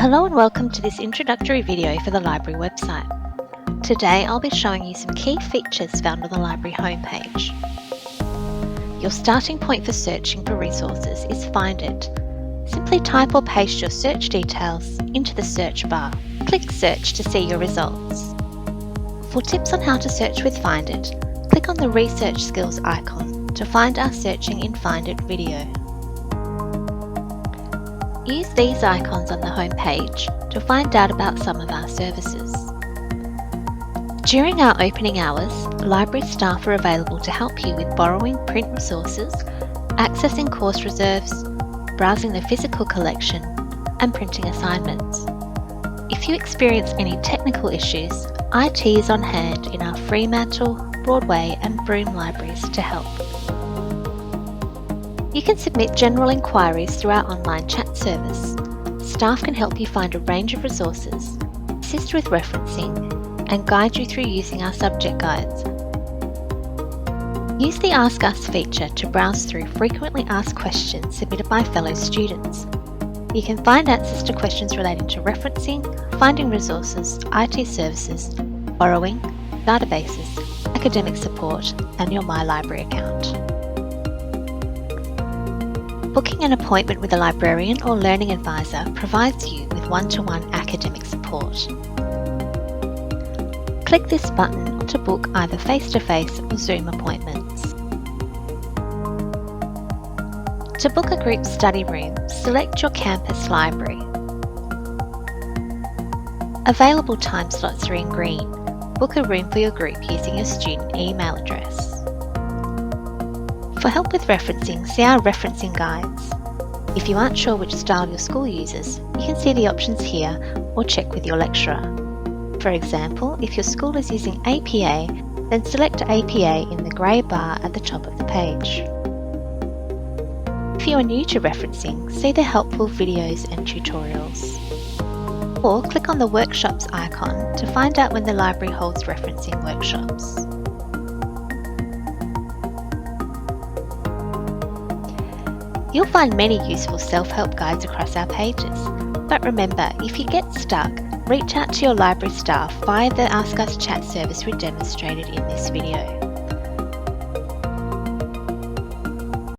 Hello and welcome to this introductory video for the library website. Today I'll be showing you some key features found on the library homepage. Your starting point for searching for resources is Find It. Simply type or paste your search details into the search bar. Click Search to see your results. For tips on how to search with Find It, click on the Research Skills icon to find our Searching in Find It video. Use these icons on the home page to find out about some of our services. During our opening hours, library staff are available to help you with borrowing print resources, accessing course reserves, browsing the physical collection, and printing assignments. If you experience any technical issues, IT is on hand in our Fremantle, Broadway and Broome libraries to help. You can submit general inquiries through our online chat service. Staff can help you find a range of resources, assist with referencing, and guide you through using our subject guides. Use the Ask Us feature to browse through frequently asked questions submitted by fellow students. You can find answers to questions relating to referencing, finding resources, IT services, borrowing, databases, academic support, and your My Library account. Booking an appointment with a librarian or learning advisor provides you with one-to-one academic support. Click this button to book either face-to-face or Zoom appointments. To book a group study room, select your campus library. Available time slots are in green. Book a room for your group using your student email address. For help with referencing, see our referencing guides. If you aren't sure which style your school uses, you can see the options here or check with your lecturer. For example, if your school is using APA, then select APA in the grey bar at the top of the page. If you are new to referencing, see the helpful videos and tutorials. Or click on the Workshops icon to find out when the library holds referencing workshops. You'll find many useful self-help guides across our pages, but remember, if you get stuck, reach out to your library staff via the Ask Us chat service we demonstrated in this video.